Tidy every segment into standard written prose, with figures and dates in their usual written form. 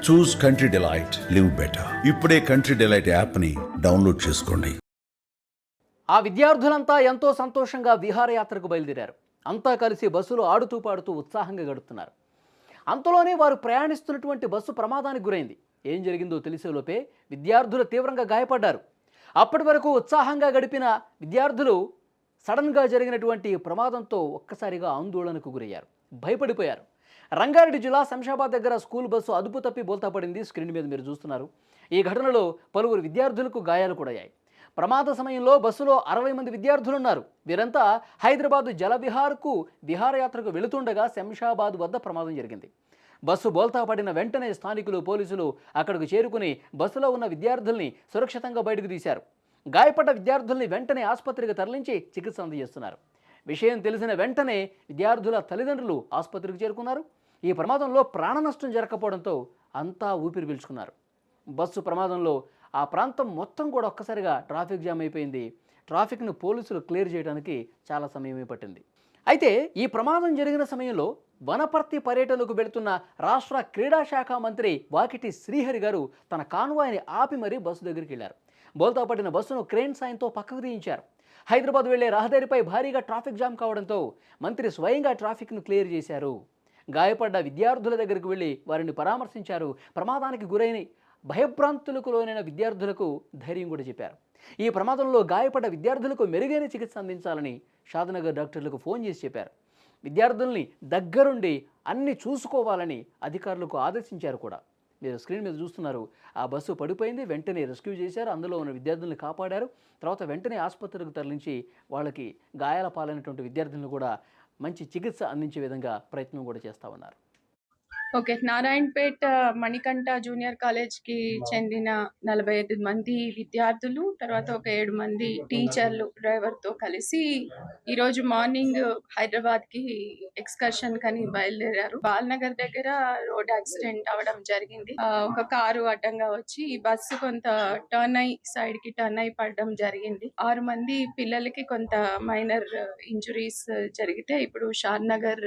చూస్ country delight, live better. ఇప్పుడే country delight యాప్ని download చేసుకోండి. ఆ విద్యార్థులంతా ఎంతో సంతోషంగా విహారయాత్రకు బయలుదేరారు. అంతా కలిసి బస్సులో ఆడుతూ పాడుతూ ఉత్సాహంగా గడుపుతున్నారు. అంతలోనే వారు ప్రయాణిస్తున్నటువంటి బస్సు ప్రమాదానికి గురైంది. ఏం జరిగిందో తెలిసేలోపే విద్యార్థులు తీవ్రంగా గాయపడ్డారు. అప్పటి వరకు ఉత్సాహంగా గడిపిన విద్యార్థులు సడన్గా జరిగినటువంటి ప్రమాదంతో ఒక్కసారిగా ఆందోళనకు గురయ్యారు, భయపడిపోయారు. రంగారెడ్డి జిల్లా శంషాబాద్ దగ్గర స్కూల్ బస్సు అదుపు తప్పి బోల్తా పడింది. స్క్రీన్ మీద మీరు చూస్తున్నారు. ఈ ఘటనలో పలువురు విద్యార్థులకు గాయాలు కూడా అయ్యాయి. ప్రమాద సమయంలో బస్సులో 60 మంది విద్యార్థులున్నారు. వీరంతా హైదరాబాద్ జలవిహార్కు విహారయాత్రకు వెళుతుండగా శంషాబాద్ వద్ద ప్రమాదం జరిగింది. బస్సు బోల్తా పడిన వెంటనే స్థానికులు, పోలీసులు అక్కడికి చేరుకుని బస్సులో ఉన్న విద్యార్థుల్ని సురక్షితంగా బయటకు తీశారు. గాయపడ్డ విద్యార్థుల్ని వెంటనే ఆసుపత్రికి తరలించి చికిత్స అందజేస్తున్నారు. విషయం తెలిసిన వెంటనే విద్యార్థుల తల్లిదండ్రులు ఆసుపత్రికి చేరుకున్నారు. ఈ ప్రమాదంలో ప్రాణ నష్టం జరగకపోవడంతో అంతా ఊపిరి పీల్చుకున్నారు. బస్సు ప్రమాదంలో ఆ ప్రాంతం మొత్తం కూడా ఒక్కసారిగా ట్రాఫిక్ జామ్ అయిపోయింది. ట్రాఫిక్ను పోలీసులు క్లియర్ చేయడానికి చాలా సమయమే పట్టింది. అయితే ఈ ప్రమాదం జరిగిన సమయంలో వనపర్తి పర్యటనకు వెళుతున్న రాష్ట్ర క్రీడా శాఖ మంత్రి వాకిటి శ్రీహరి గారు తన కాన్వాయ్ని ఆపి మరీ బస్సు దగ్గరికి వెళ్ళారు. బోల్తా పడిన బస్సును క్రేన్ సాయంతో పక్కకు తీయించారు. హైదరాబాద్ వెళ్లే రహదారిపై భారీగా ట్రాఫిక్ జామ్ కావడంతో మంత్రి స్వయంగా ట్రాఫిక్ను క్లియర్ చేశారు. గాయపడ్డ విద్యార్థుల దగ్గరికి వెళ్ళి వారిని పరామర్శించారు. ప్రమాదానికి గురైన భయభ్రాంతులకు లోనైన విద్యార్థులకు ధైర్యం కూడా చెప్పారు. ఈ ప్రమాదంలో గాయపడ్డ విద్యార్థులకు మెరుగైన చికిత్స అందించాలని షాద్నగర్ డాక్టర్లకు ఫోన్ చేసి చెప్పారు. విద్యార్థుల్ని దగ్గరుండి అన్ని చూసుకోవాలని అధికారులకు ఆదేశించారు కూడా. మీరు స్క్రీన్ మీద చూస్తున్నారు. ఆ బస్సు పడిపోయింది, వెంటనే రెస్క్యూ చేశారు. అందులో ఉన్న విద్యార్థుల్ని కాపాడారు. తర్వాత వెంటనే ఆసుపత్రికి తరలించి వాళ్ళకి గాయాల పాలైనటువంటి విద్యార్థులను కూడా మంచి చికిత్స అందించే విధంగా ప్రయత్నం కూడా చేస్తూ ఉన్నారు. ఓకే. నారాయణపేట్ మణికంఠ జూనియర్ కాలేజ్‌కి చెందిన 45 మంది విద్యార్థులు, తర్వాత ఒక 7 మంది టీచర్లు డ్రైవర్‌తో కలిసి ఈరోజు మార్నింగ్ హైదరాబాద్‌కి ఎక్స్‌కర్షన్‌కని బయలుదేరారు. బాల్‌నగర్ దగ్గర రోడ్ యాక్సిడెంట్ అవ్వడం జరిగింది. ఒక కారు అడ్డంగా వచ్చి ఈ బస్సు కొంత సైడ్‌కి టర్న్ అయి పడడం జరిగింది. 6 మంది పిల్లలకి కొంత మైనర్ ఇంజురీస్ జరిగితే ఇప్పుడు షాద్‌నగర్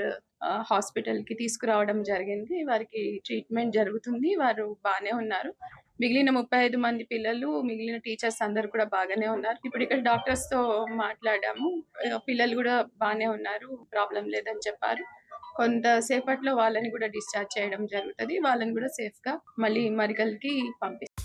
హాస్పిటల్‌కి తీసుకురావడం జరిగింది. వారికి ట్రీట్మెంట్ జరుగుతుంది. వారు బానే ఉన్నారు. మిగిలిన 35 మంది పిల్లలు, మిగిలిన టీచర్స్ అందరూ కూడా బాగానే ఉన్నారు. ఇప్పుడు ఇక్కడ డాక్టర్స్‌తో మాట్లాడాము. పిల్లలు కూడా బానే ఉన్నారు. ప్రాబ్లం లేదని చెప్పారు. కొంత సేపట్లో వాళ్ళని కూడా డిశ్చార్జ్ చేయడం జరుగుతది. వాళ్ళని కూడా సేఫ్‌గా మళ్ళీ మరికల్‌కి పంపిస్తాం.